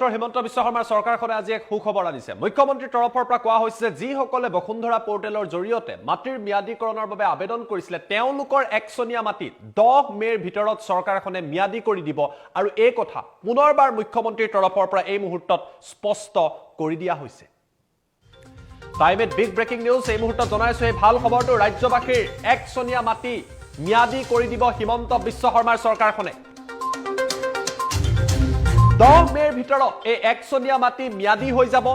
Himanta Biswa Sarma চৰকাৰখনে আজি এক সুখবৰ আনিছে মুখ্যমন্ত্ৰীৰ তৰফৰ পৰা কোৱা হৈছে যিসকলে বসুন্ধৰা পোৰ্টেলৰ জৰিয়তে মাটিৰ ম্যাদীকৰণৰ বাবে আবেদন কৰিছিল তেওঁলোকৰ একচনীয়া মাটি 10 মেৰ ভিতৰত চৰকাৰখনে ম্যাদী কৰি দিব আৰু এই কথা পুনৰবাৰ মুখ্যমন্ত্ৰীৰ তৰফৰ পৰা এই মুহূৰ্তত স্পষ্ট কৰি দিয়া হৈছে টাইমত বিগ ব্ৰেকিং নিউজ এই মুহূৰ্তত জনাইছো এই ভাল খবৰটো ৰাজ্যবাসীৰ একচনীয়া মাটি ম্যাদী কৰি দিব হিমন্ত বিশ্ব শৰ্মাৰ চৰকাৰখনে 10 মেৰ ভিতৰত এই একচনীয়া মাটি ম্যাদী হৈ যাব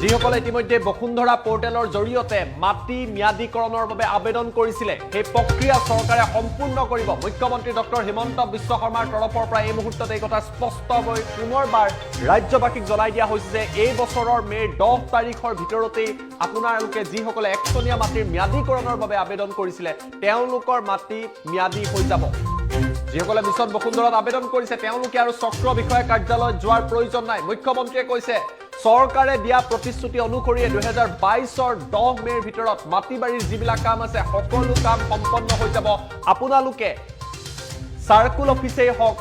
যিসকলে ইতিমধ্যে বসুন্ধৰা পোৰ্টেলৰ জৰিয়তে মাটি ম্যাদীকৰণৰ বাবে আবেদন কৰিছিল এই প্ৰক্ৰিয়া চৰকাৰে সম্পূৰ্ণ কৰিব মুখ্যমন্ত্ৰী ডক্টৰ হিমন্ত বিশ্ব শৰ্মাৰ তৰফৰ পৰা এই মুহূৰ্তত এই কথা স্পষ্টকৈ পুনৰবাৰ ৰাজ্যবাসীক জনাই দিয়া হৈছে যে এই বছৰৰ মেৰ 10 তাৰিখৰ ভিতৰতেই আপোনালোকে যিসকলে একচনীয়া মাটিৰ ম্যাদীকৰণৰ বাবে আবেদন কৰিছিল তেওঁলোকৰ মাটি ম্যাদী হৈ যাব যিসকলে মিছন বসুন্ধৰাত আবেদন কৰিছে তেওঁলোকে আৰু চক্ৰ বিষয় কাৰ্যালয়ত যোৱাৰ প্ৰয়োজন নাই মুখ্যমন্ত্ৰীয়ে কৈছে চৰকাৰে দিয়া প্ৰতিশ্ৰুতি অনুসৰি 2022ৰ 10 মেৰ ভিতৰত মাটি বাৰীৰ যিবিলাক কাম আছে সকলো কাম সম্পন্ন হৈ যাব আপোনালোকে সাৰ্কুল অফিচেই হওক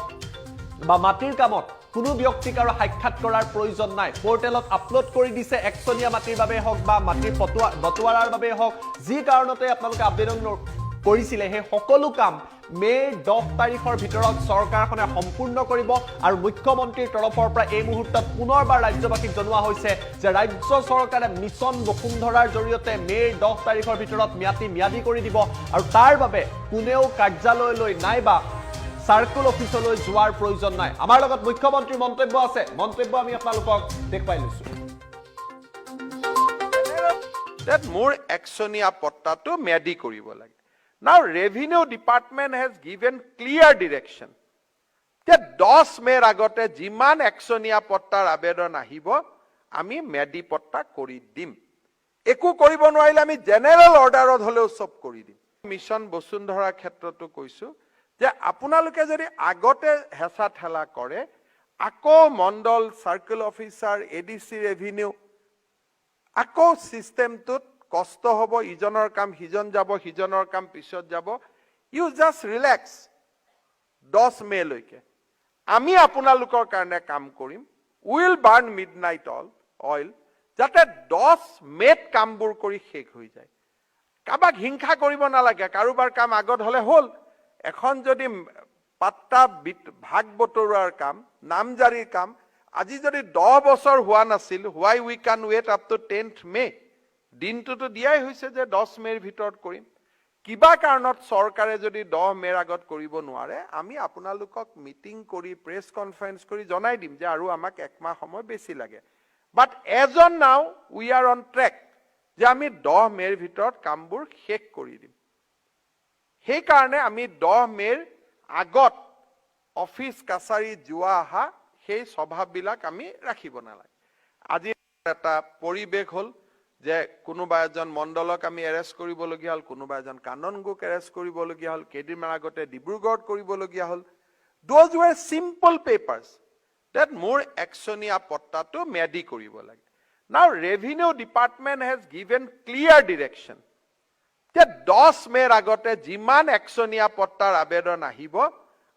বা মাটিৰ কামত কোনো ব্যক্তিক আৰু সাক্ষাৎ কৰাৰ প্ৰয়োজন নাই পোৰ্টেলত আপলোড কৰি দিছে একচনীয়া মাটিৰ বাবে হওক বা মাটিৰ বটোৱাৰাৰ বাবে হওক যি কাৰণতে আপোনালোকে আবেদন কৰিছিলে হে সকলো কাম মেৰ 10 তাৰিখৰ ভিতৰত চৰকাৰখনে সম্পূৰ্ণ কৰিব আৰু মুখ্যমন্ত্ৰীৰ তৰফৰ পৰা এই মুহূৰ্তত পুনৰবাৰ ৰাজ্যবাসীক জনোৱা হৈছে যে ৰাজ্য চৰকাৰে মিছন বসুন্ধৰাৰ জৰিয়তে মেৰ 10 তাৰিখৰ ভিতৰত ম্যাদী কৰি দিব আৰু তাৰ বাবে কোনেও কাৰ্যালয়লৈ নাইবা সাৰ্কুল অফিচলৈ যোৱাৰ প্ৰয়োজন নাই আমাৰ লগত মুখ্যমন্ত্ৰীৰ মন্তব্য আছে মন্তব্য আমি আপোনালোকক দেখুৱাই লৈছো that more actionia pottato ম্যাদী কৰিব লাগে Now, Revenue Department has given clear direction that 10 মেৰ আগতে যিমান একচনীয়া পট্টাৰ আবেদন আহিব আমি ম্যাদী পট্টা কৰি দিম একো কৰিব নোৱাৰিলে আমি জেনেৰেল অৰ্ডাৰত হলেও সব কৰি দিম মিছন বসুন্ধৰা ক্ষেত্ৰটো কৈছো যে আপোনালোকে যদি আগতে হেঁচা ঠেলা কৰে আকৌ মণ্ডল সাৰ্কেল অফিচাৰ এডিসি ৰেভিনিউ আকৌ সিস্টেমটোত কষ্ট হ'ব ইজনৰ কাম হিজন যাব হিজনৰ কাম পিছত যাব ইউ জাস্ট ৰিলেক্স 10 মে লৈকে আমি আপোনালোকৰ কাৰণে কাম কৰিম উইল বাৰ্ন মিডনাইট অইল যাতে 10 মেত কামবোৰ কৰি শেষ হৈ যায় কাবাক হিংসা কৰিব নালাগে কাৰোবাৰ কাম আগত হলে হল এখন যদি পাত্তা ভাগ বটৰুৱাৰ কাম নামজাৰিৰ কাম আজি যদি 10 বছৰ হোৱা নাছিল why we can wait up to 10th May দিনটোতো দিয়াই হৈছে যে 10 মেৰ ভিতৰত কৰিম কিবা কাৰণত চৰকাৰে যদি 10 মেৰ আগত কৰিব নোৱাৰে আমি আপোনালোকক মিটিং কৰি প্ৰেছ কনফাৰেন্স কৰি জনাই দিম যে আৰু আমাক একমাহ সময় বেছি লাগে বাট as on now we are on track যে আমি 10 মেৰ ভিতৰত কামবোৰ শেষ কৰি দিম সেই কাৰণে আমি 10 মেৰ আগত অফিচ কাছাৰী যোৱা আহা সেই স্বভাৱবিলাক আমি ৰাখিব নালাগে আজি এটা পৰিবেশ হল যে কোনোবা এজন মণ্ডলক আমি এৰেষ্ট কৰিবলগীয়া হল কোনোবা এজন কাননগুক এৰেষ্ট কৰিবলগীয়া হল কেদিনমান আগতে ডিব্ৰুগড়ত কৰিবলগীয়া হল those were simple papers that more actionia pottato ম্যাদী কৰিব লাগে now revenue department has given clear direction that 10 মেৰ আগতে যিমান একচনীয়া পট্টাৰ আবেদন আহিব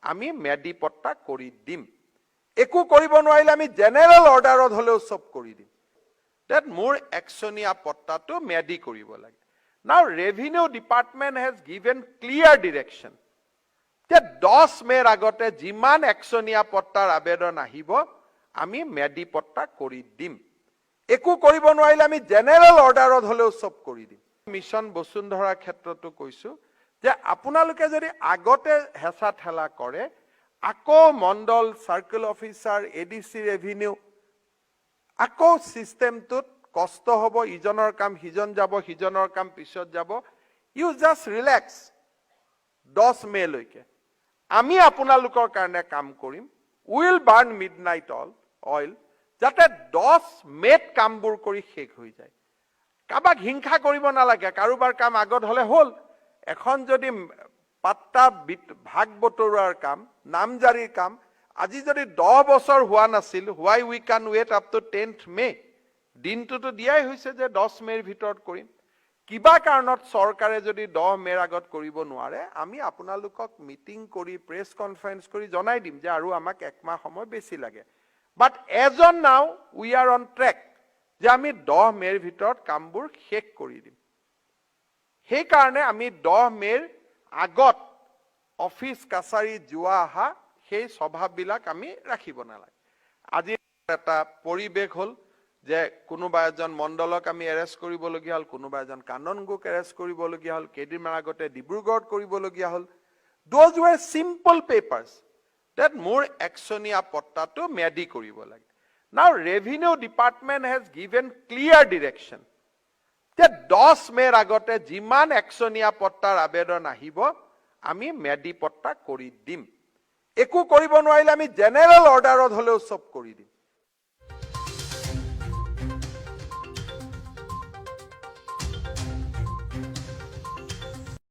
আমি ম্যাদী পট্টা কৰি দিম একো কৰিব নোৱাৰিলে আমি জেনেৰেল অৰ্ডাৰত হলেও সব কৰি দিম that more actionia pottato ম্যাদী কৰিব লাগে now revenue department has given clear direction that 10 মেৰ আগতে যিমান একচনীয়া পট্টাৰ আবেদন আহিব আমি ম্যাদী পট্টা কৰি দিম একো কৰিব নোৱাৰিলে আমি জেনেৰেল অৰ্ডাৰত হলেও সব কৰি দিম মিছন বসুন্ধৰা ক্ষেত্ৰটো কৈছো যে আপোনালোকে যদি আগতে হেঁচা ঠেলা কৰে আকৌ মণ্ডল সাৰ্কেল অফিচাৰ এডিসি ৰেভিনিউ আকৌ সিস্টেমটোত কষ্ট হ'ব ইজনৰ কাম হিজন যাব হিজনৰ কাম পিছত যাব ইউ জাস্ট ৰিলেক্স 10 মে লৈকে আমি আপোনালোকৰ কাৰণে কাম কৰিম উইল বাৰ্ন মিডনাইট অইল যাতে 10 মেত কামবোৰ কৰি শেষ হৈ যায় কাবাক হিংসা কৰিব নালাগে কাৰোবাৰ কাম আগত হলে হল এখন যদি পাত্তা ভাগ বটৰুৱাৰ কাম নামজাৰিৰ কাম আজি যদি 10 বছৰ হোৱা নাছিল why we can wait up to 10th May দিনটোতো দিয়াই হৈছে যে 10 মেৰ ভিতৰত কৰিম কিবা কাৰণত চৰকাৰে যদি 10 মেৰ আগত কৰিব নোৱাৰে আমি আপোনালোকক মিটিং কৰি প্ৰেছ কনফাৰেন্স কৰি জনাই দিম যে আৰু আমাক 1 মাহ সময় বেছি লাগে বাট as on now we are on track যে আমি 10 মেৰ ভিতৰত কামবোৰ শেষ কৰি দিম সেই কাৰণে আমি 10 মেৰ আগত অফিস কাছাৰী যোৱা আহা সেই স্বভাৱবিলাক আমি ৰাখিব নালাগে আজি এটা পৰিবেশ হল যে কোনোবা এজন মণ্ডলক আমি এৰেষ্ট কৰিবলগীয়া হল কোনোবা এজন কাননগুক এৰেষ্ট কৰিবলগীয়া হল কেইদিনমান আগতে ডিব্ৰুগড়ত কৰিবলগীয়া হল দোজ ৱেৰ সিম্পল পেপাৰ্স that মোৰ একচনীয়া পট্টাটো ম্যাদি কৰিব লাগে now revenue department has given clear direction যে 10 মেৰ আগতে যিমান একচনীয়া পট্টাৰ আবেদন আহিব আমি ম্যাদি পট্টা কৰি দিম একো কৰিব নোৱাৰিলে আমি জেনেৰেল অৰ্ডাৰত হলেও সব কৰি দিম